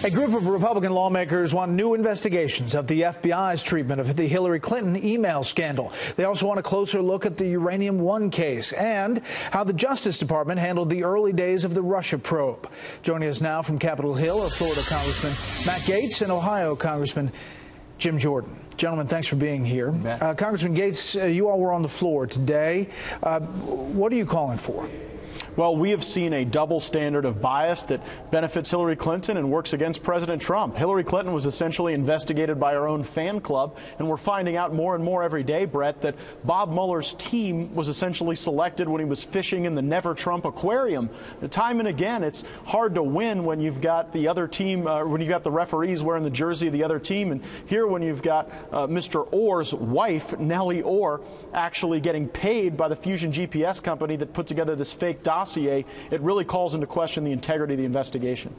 A group of Republican lawmakers want new investigations of the FBI's treatment of the Hillary Clinton email scandal. They also want a closer look at the Uranium One case and how the Justice Department handled the early days of the Russia probe. Joining us now from Capitol Hill are Florida Congressman Matt Gaetz and Ohio Congressman Jim Jordan. Gentlemen, thanks for being here. Congressman Gaetz, you all were on the floor today. What are you calling for? Well, we have seen a double standard of bias that benefits Hillary Clinton and works against President Trump. Hillary Clinton was essentially investigated by her own fan club, and we're finding out more and more every day, Brett, that Bob Mueller's team was essentially selected when he was fishing in the Never Trump aquarium. Time and again, it's hard to win when you've got the other team, when you've got the referees wearing the jersey of the other team, and here when you've got Mr. Orr's wife, Nellie Orr, actually getting paid by the Fusion GPS company that put together this fake dossier, it really calls into question the integrity of the investigation.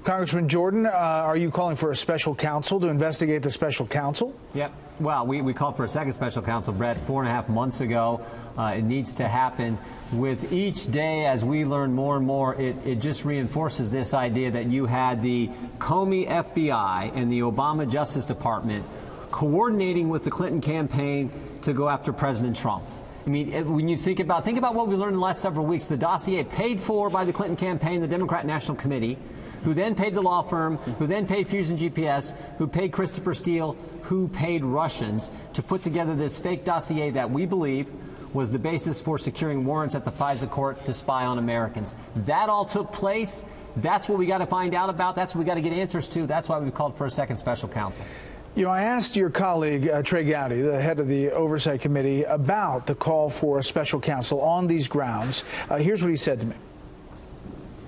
Congressman Jordan, are you calling for a special counsel to investigate the special counsel? Yep. Well, we called for a second special counsel, Brett, 4.5 months ago. It needs to happen. With each day, as we learn more and more, it just reinforces this idea that you had the Comey FBI and the Obama Justice Department coordinating with the Clinton campaign to go after President Trump. I mean, when you think about what we learned in the last several weeks, the dossier paid for by the Clinton campaign, the Democrat National Committee, who then paid the law firm, who then paid Fusion GPS, who paid Christopher Steele, who paid Russians to put together this fake dossier that we believe was the basis for securing warrants at the FISA court to spy on Americans. That all took place. That's what we got to find out about. That's what we got to get answers to. That's why we called for a second special counsel. You know, I asked your colleague, Trey Gowdy, the head of the Oversight Committee, about the call for a special counsel on these grounds. Here's what he said to me.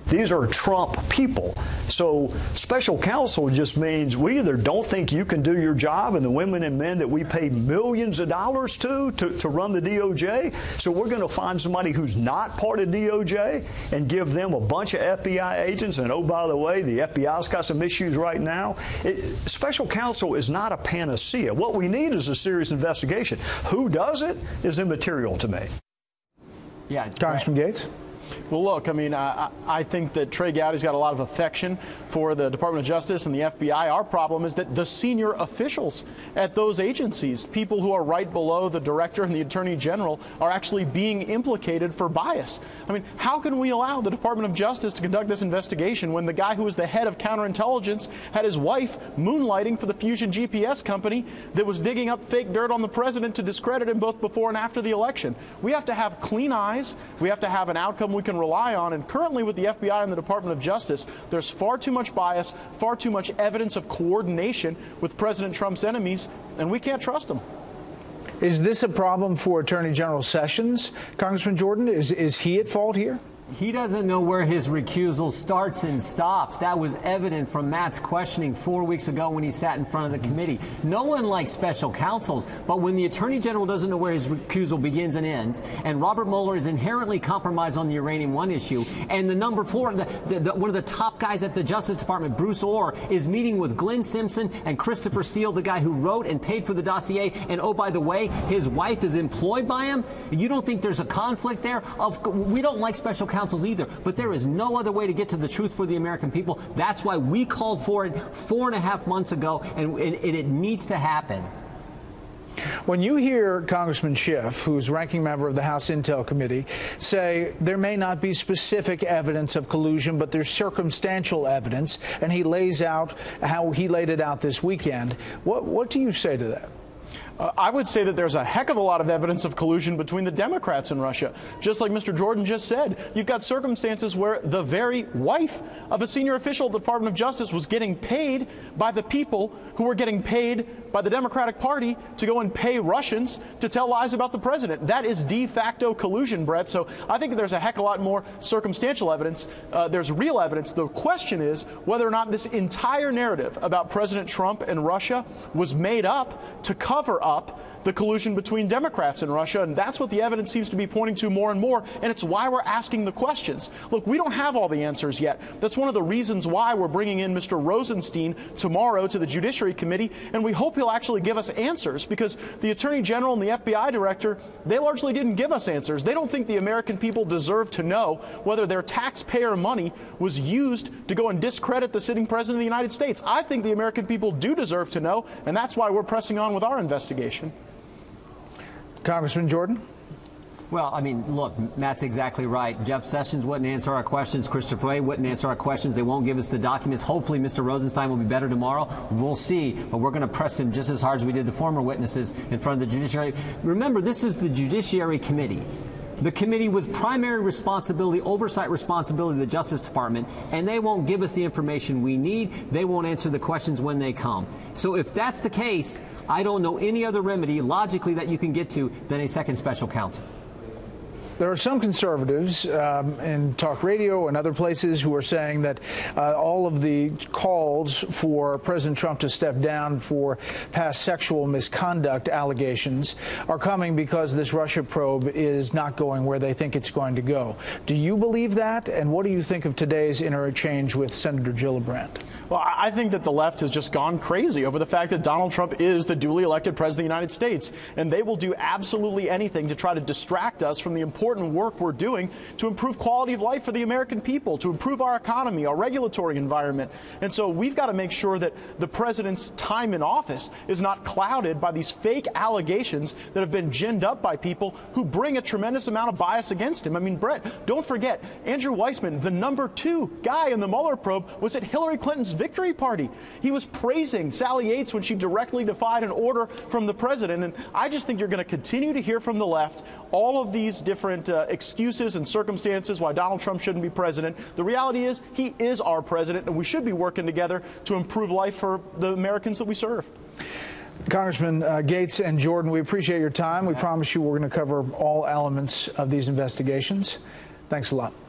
These are Trump people. So special counsel just means we either don't think you can do your job, and the women and men that we pay millions of dollars to run the DOJ, so we're going to find somebody who's not part of DOJ and give them a bunch of FBI agents. And oh, by the way, the FBI's got some issues right now. Special counsel is not a panacea. What we need is a serious investigation. Who does it is immaterial to me. Yeah, Congressman Gaetz. Well, look, I mean, I think that Trey Gowdy's got a lot of affection for the Department of Justice and the FBI. Our problem is that the senior officials at those agencies, people who are right below the director and the attorney general, are actually being implicated for bias. I mean, how can we allow the Department of Justice to conduct this investigation when the guy who was the head of counterintelligence had his wife moonlighting for the Fusion GPS company that was digging up fake dirt on the president to discredit him both before and after the election? We have to have clean eyes. We have to have an outcome we can rely on, and currently with the FBI and the Department of Justice, there's far too much bias, far too much evidence of coordination with President Trump's enemies, and we can't trust them. Is this a problem for Attorney General Sessions, Congressman Jordan? Is he at fault here? He doesn't know where his recusal starts and stops. That was evident from Matt's questioning 4 weeks ago when he sat in front of the committee. No one likes special counsels, but when the Attorney General doesn't know where his recusal begins and ends, and Robert Mueller is inherently compromised on the Uranium One issue, and the number four, one of the top guys at the Justice Department, Bruce Orr, is meeting with Glenn Simpson and Christopher Steele, the guy who wrote and paid for the dossier, and oh, by the way, his wife is employed by him. You don't think there's a conflict there? We don't like special counsels either, but there is no other way to get to the truth for the American people. That's why we called for it 4.5 months ago, and it needs to happen. When you hear Congressman Schiff, who's ranking member of the House Intel Committee, say there may not be specific evidence of collusion, but there's circumstantial evidence, and he lays out how he laid it out this weekend, what do you say to that? I would say that there's a heck of a lot of evidence of collusion between the Democrats and Russia. Just like Mr. Jordan just said, you've got circumstances where the very wife of a senior official at the Department of Justice was getting paid by the people who were getting paid by the Democratic Party to go and pay Russians to tell lies about the president. That is de facto collusion, Brett. So I think there's a heck of a lot more circumstantial evidence. There's real evidence. The question is whether or not this entire narrative about President Trump and Russia was made up to cover up the collusion between Democrats and Russia, and that's what the evidence seems to be pointing to more and more, and it's why we're asking the questions. Look, we don't have all the answers yet. That's one of the reasons why we're bringing in Mr. Rosenstein tomorrow to the Judiciary Committee, and we hope he'll actually give us answers, because the Attorney General and the FBI Director, they largely didn't give us answers. They don't think the American people deserve to know whether their taxpayer money was used to go and discredit the sitting President of the United States. I think the American people do deserve to know, and that's why we're pressing on with our investigation. Congressman Jordan? Well, I mean, look, Matt's exactly right. Jeff Sessions wouldn't answer our questions. Christopher Wray wouldn't answer our questions. They won't give us the documents. Hopefully, Mr. Rosenstein will be better tomorrow. We'll see. But we're going to press him just as hard as we did the former witnesses in front of the Judiciary. Remember, this is the Judiciary Committee. The committee with primary responsibility, oversight responsibility of the Justice Department, and they won't give us the information we need. They won't answer the questions when they come. So if that's the case, I don't know any other remedy logically that you can get to than a second special counsel. There are some conservatives in talk radio and other places who are saying that all of the calls for President Trump to step down for past sexual misconduct allegations are coming because this Russia probe is not going where they think it's going to go. Do you believe that? And what do you think of today's interchange with Senator Gillibrand? Well, I think that the left has just gone crazy over the fact that Donald Trump is the duly elected President of the United States, and they will do absolutely anything to try to distract us from the important work we're doing to improve quality of life for the American people, to improve our economy, our regulatory environment. And so we've got to make sure that the president's time in office is not clouded by these fake allegations that have been ginned up by people who bring a tremendous amount of bias against him. I mean, Brett, don't forget, Andrew Weissman, the #2 guy in the Mueller probe, was at Hillary Clinton's victory party. He was praising Sally Yates when she directly defied an order from the president. And I just think you're going to continue to hear from the left all of these different excuses and circumstances why Donald Trump shouldn't be president. The reality is he is our president, and we should be working together to improve life for the Americans that we serve. Congressman Gaetz and Jordan, we appreciate your time. We promise you we're going to cover all elements of these investigations. Thanks a lot.